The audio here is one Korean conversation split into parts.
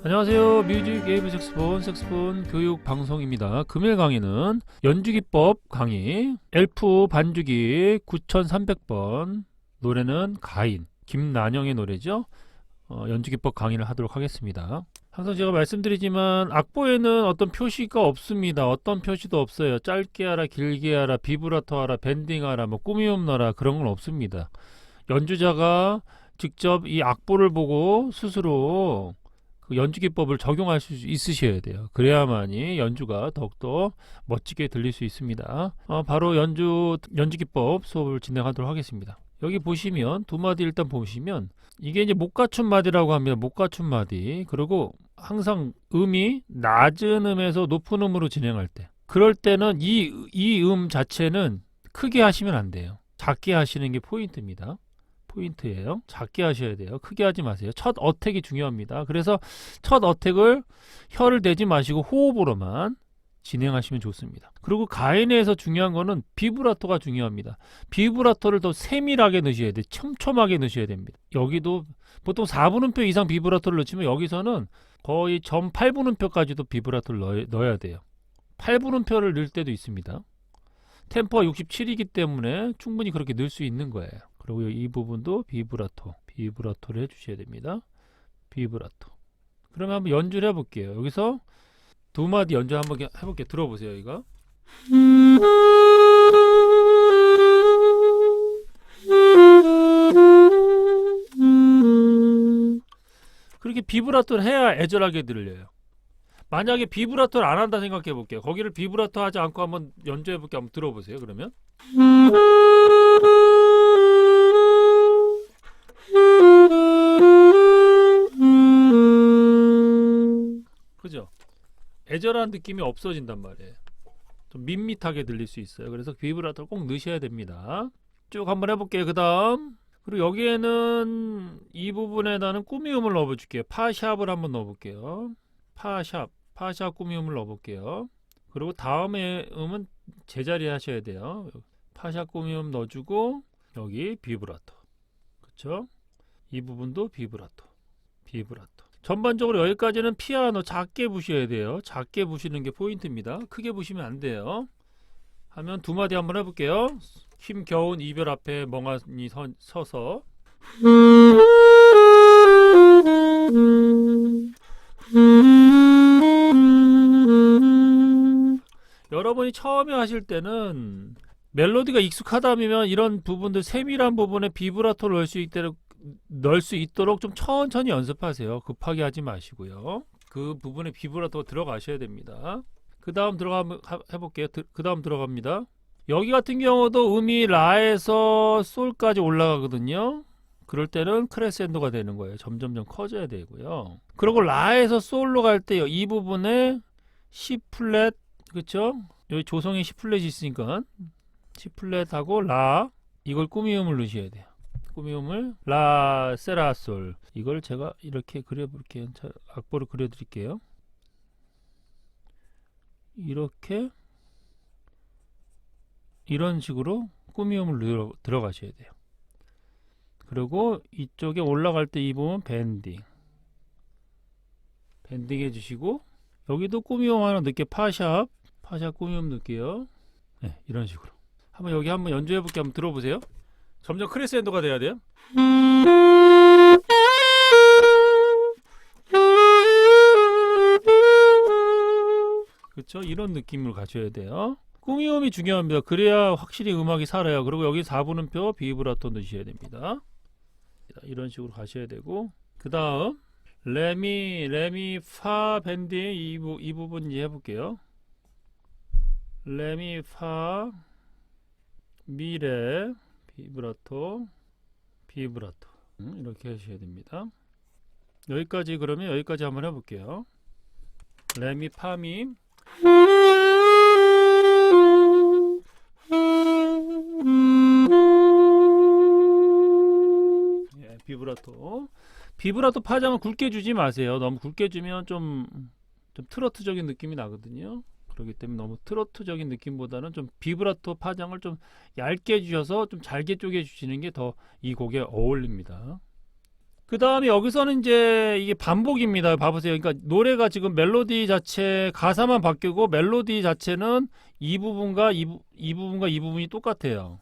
안녕하세요. 뮤직 웨이브 색스폰 교육 방송입니다. 금일 강의는 연주기법 강의 엘프 반주기 9300번, 노래는 가인, 김난영의 노래죠. 연주기법 강의를 하도록 하겠습니다. 항상 제가 말씀드리지만 악보에는 어떤 표시가 없습니다. 어떤 표시도 없어요. 짧게 하라, 길게 하라, 비브라토 하라, 밴딩 하라, 뭐 꾸미움 넣어라, 그런 건 없습니다. 연주자가 직접 이 악보를 보고 스스로 그 연주기법을 적용할 수 있으셔야 돼요. 그래야만이 연주가 더욱더 멋지게 들릴 수 있습니다. 바로 연주기법 수업을 진행하도록 하겠습니다. 여기 보시면 두 마디 일단 보시면 이게 이제 못 갖춘 마디라고 합니다. 못 갖춘 마디. 그리고 항상 음이 낮은 음에서 높은 음으로 진행할 때, 그럴 때는 이 음 자체는 크게 하시면 안 돼요. 작게 하시는 게 포인트입니다. 포인트예요. 작게 하셔야 돼요. 크게 하지 마세요. 첫 어택이 중요합니다. 그래서 첫 어택을 혀를 대지 마시고 호흡으로만 진행하시면 좋습니다. 그리고 가인에서 중요한 거는 비브라토가 중요합니다. 비브라토를 더 세밀하게 넣으셔야 돼요. 촘촘하게 넣으셔야 됩니다. 여기도 보통 4분음표 이상 비브라토를 넣지만 여기서는 거의 점 8분음표까지도 비브라토를 넣어야 돼요. 8분음표를 넣을 때도 있습니다. 템포가 67이기 때문에 충분히 그렇게 넣을 수 있는 거예요. 그리고 이 부분도 비브라토를 해주셔야 됩니다. 비브라토. 그러면 한번 연주를 해볼게요. 여기서 두 마디 연주 한번 해볼게요. 들어보세요. 이거 그렇게 비브라토를 해야 애절하게 들려요. 만약에 비브라토를 안 한다 생각해 볼게요. 거기를 비브라토 하지 않고 한번 연주해 볼게요. 한번 들어보세요. 그러면 그죠? 애절한 느낌이 없어진단 말이에요. 좀 밋밋하게 들릴 수 있어요. 그래서 비브라토를 꼭 넣으셔야 됩니다. 쭉 한번 해볼게요. 그 다음, 그리고 여기에는 이 부분에다는 꾸미음을 넣어줄게요. 파샵을 한번 넣어볼게요. 파샵 꾸미음을 넣어볼게요. 그리고 다음에 음은 제자리 하셔야 돼요. 파샵 꾸미음 넣어주고 여기 비브라토. 그쵸? 이 부분도 비브라토. 전반적으로 여기까지는 피아노 작게 부셔야 돼요. 작게 부시는 게 포인트입니다. 크게 부시면 안 돼요. 하면 두 마디 한번 해볼게요. 힘겨운 이별 앞에 멍하니 서서 여러분이 처음에 하실 때는 멜로디가 익숙하다면 이런 부분들, 세밀한 부분에 비브라토를 넣을 수 있도록 좀 천천히 연습하세요. 급하게 하지 마시고요. 그 부분에 비브라토가 들어가셔야 됩니다. 그 다음 해볼게요. 그 다음 들어갑니다. 여기 같은 경우도 음이 라에서 솔까지 올라가거든요. 그럴 때는 크레센도가 되는 거예요. 점점점 커져야 되고요. 그리고 라에서 솔로 갈 때 이 부분에 C 플랫, 그쵸? 여기 조성에 C 플랫이 있으니까 C 플랫하고 라, 이걸 꾸미음을 넣으셔야 돼요. 꾸미음을 라, 세라, 솔. 이걸 제가 이렇게 그려볼게요. 악보를 그려드릴게요. 이렇게 이런 식으로 꾸미음을 들어가셔야 돼요. 그리고 이쪽에 올라갈 때 이 부분 밴딩 해주시고, 여기도 꾸미음 하나 넣게, 파샵 꾸미음 넣을게요. 네, 이런 식으로 여기 한번 연주해볼게요. 한번 들어보세요. 점점 크레센도가 돼야 돼요. 그렇죠? 이런 느낌을 가져야 돼요. 꾸미음이 중요합니다. 그래야 확실히 음악이 살아요. 그리고 여기 4분음표 비브라토 넣으셔야 됩니다. 이런 식으로 가셔야 되고, 그 다음 레미 파 밴딩 이 부분 이제 해볼게요. 레미 파 미레 비브라토 이렇게 하셔야 됩니다. 여기까지, 그러면 여기까지 한번 해볼게요. 레미 파미 비브라토 파장을 굵게 주지 마세요. 너무 굵게 주면 좀 트로트적인 느낌이 나거든요. 그렇기 때문에 너무 트로트적인 느낌보다는 좀 비브라토 파장을 좀 얇게 주셔서 좀 잘게 쪼개 주시는 게 더 이 곡에 어울립니다. 그 다음에 여기서는 이제 이게 반복입니다. 봐보세요. 그러니까 노래가 지금 멜로디 자체 가사만 바뀌고 멜로디 자체는 이 부분과 이 부분과 이 부분이 똑같아요.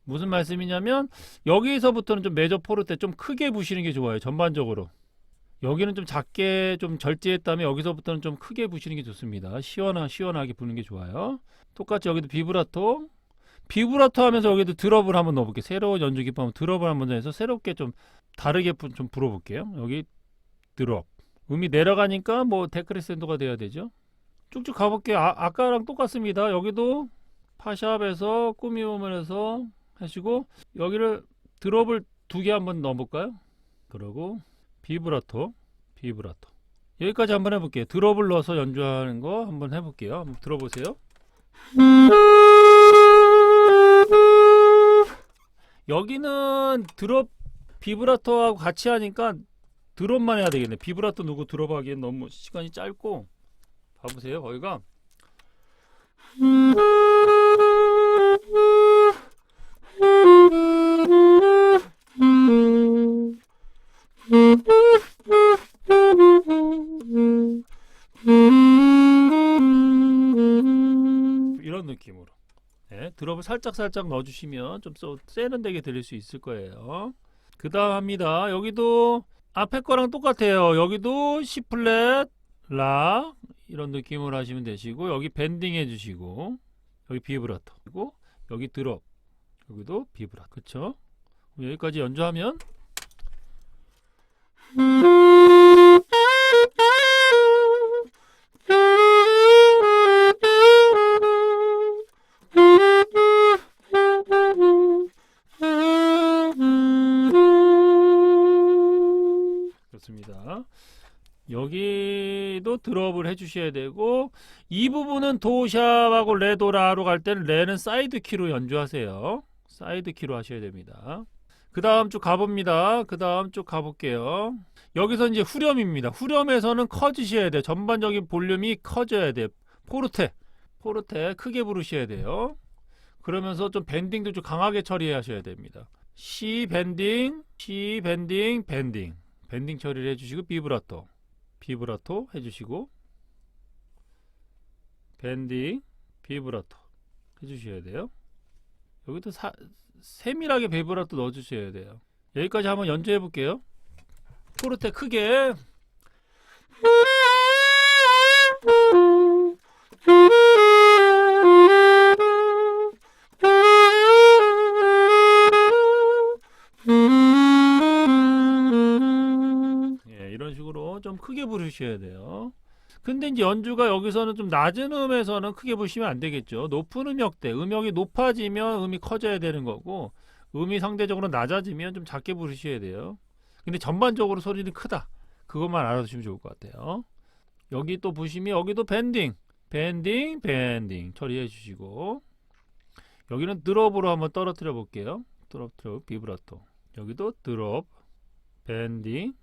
무슨 말씀이냐면 여기서부터는 좀 메저 포르테 좀 크게 부시는 게 좋아요. 전반적으로. 여기는 좀 작게 좀 절제했다면 여기서부터는 좀 크게 부시는 게 좋습니다. 시원하게 부는 게 좋아요. 똑같이 여기도 비브라토 하면서 여기도 드럽을 한번 넣어볼게요. 새로운 연주 기법 드럽을 한번 해서 새롭게 좀 다르게 좀 불어볼게요. 여기 드럽. 음이 내려가니까 뭐 데크레센도가 돼야 되죠. 쭉쭉 가볼게요. 아까랑 똑같습니다. 여기도 파샵에서 꾸미움을 해서 하시고 여기를 드럽을 2개 한번 넣어볼까요? 그러고 비브라토 여기까지 한번 해볼게요. 드럽을 넣어서 연주하는 거 한번 해볼게요. 한번 들어보세요. 여기는 드롭 비브라토하고 같이 하니까 드롭만 해야 되겠네. 비브라토 누구 드롭 하기엔 너무 시간이 짧고. 봐보세요. 거기가 이런 느낌으로 네, 드롭을 살짝 넣어주시면 좀 세련되게 들릴 수 있을 거예요. 그 다음 합니다. 여기도 앞에 거랑 똑같아요. 여기도 C 플랫 라 이런 느낌으로 하시면 되시고 여기 밴딩 해주시고 여기 비브라토 그리고 여기 드롭 여기도 비브라토 그쵸? 여기까지 연주하면 좋습니다. 여기도 드롭을 해주셔야 되고 이 부분은 도샵하고 레도라로 갈 때는 레는 사이드 키로 연주하세요. 사이드 키로 하셔야 됩니다. 그 다음 쭉 가봅니다. 그 다음 쭉 가볼게요. 여기서 이제 후렴입니다. 후렴에서는 커지셔야 돼요. 전반적인 볼륨이 커져야 돼요. 포르테 크게 부르셔야 돼요. 그러면서 좀 밴딩도 좀 강하게 처리하셔야 됩니다. C 밴딩 밴딩 처리를 해주시고 비브라토 해주시고 밴딩 비브라토 해주셔야 돼요. 여기도 세밀하게 비브라토 넣어주셔야 돼요. 여기까지 한번 연주해 볼게요. 포르테 크게 이런 식으로 좀 크게 부르셔야 돼요. 근데 이제 연주가 여기서는 좀 낮은 음에서는 크게 부르시면 안 되겠죠. 높은 음역대, 음역이 높아지면 음이 커져야 되는 거고, 음이 상대적으로 낮아지면 좀 작게 부르셔야 돼요. 근데 전반적으로 소리는 크다. 그것만 알아두시면 좋을 것 같아요. 여기 또 보시면 여기도 밴딩 처리해 주시고, 여기는 드롭으로 한번 떨어뜨려 볼게요. 드롭, 비브라토. 여기도 드롭, 밴딩,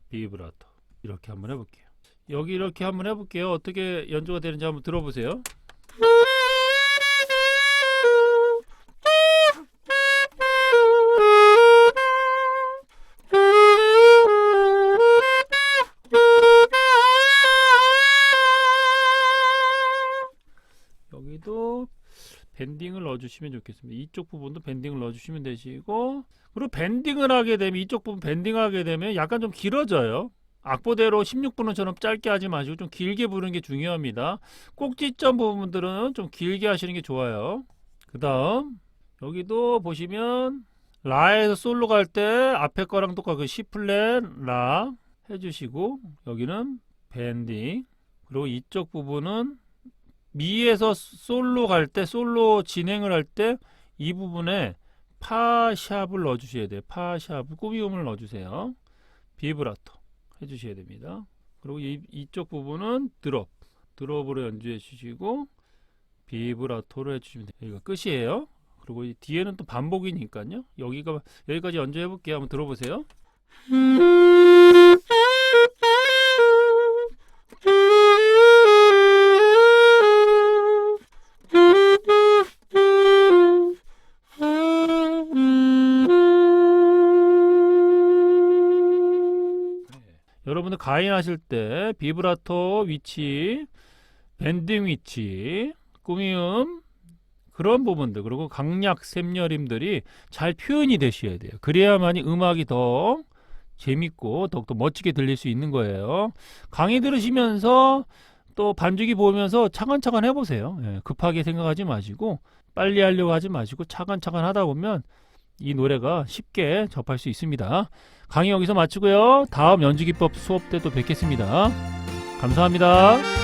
비브라토. 이렇게 한번 해볼게요. 여기 이렇게 한번 해볼게요. 어떻게 연주가 되는지 한번 들어보세요. 여기도 밴딩을 넣어주시면 좋겠습니다. 이쪽 부분도 밴딩을 넣어주시면 되시고, 그리고 밴딩을 하게 되면 이쪽 부분 밴딩하게 되면 약간 좀 길어져요. 악보대로 16분음처럼 짧게 하지 마시고 좀 길게 부르는 게 중요합니다. 꼭지점 부분들은 좀 길게 하시는 게 좋아요. 그 다음 여기도 보시면 라에서 솔로 갈 때 앞에 거랑 똑같고 C 플랫 라 해주시고 여기는 밴딩 그리고 이쪽 부분은 미에서 솔로 갈 때 솔로 진행을 할 때 이 부분에 파샵을 넣어주셔야 돼요. 파샵 꾸미음을 넣어주세요. 비브라토 해주셔야 됩니다. 그리고 이쪽 부분은 드롭으로 연주해 주시고 비브라토로 해주시면 돼요. 여기가 끝이에요. 그리고 이 뒤에는 또 반복이니까요. 여기까지 연주해 볼게요. 한번 들어보세요. 가인 하실 때 비브라토 위치, 밴딩 위치, 꾸미음 그런 부분들, 그리고 강약, 샘여림들이 잘 표현이 되셔야 돼요. 그래야만이 음악이 더 재밌고 더욱더 멋지게 들릴 수 있는 거예요. 강의 들으시면서 또 반주기 보면서 차근차근 해보세요. 예, 급하게 생각하지 마시고 빨리 하려고 하지 마시고 차근차근 하다 보면 이 노래가 쉽게 접할 수 있습니다. 강의 여기서 마치고요. 다음 연주기법 수업 때 또 뵙겠습니다. 감사합니다.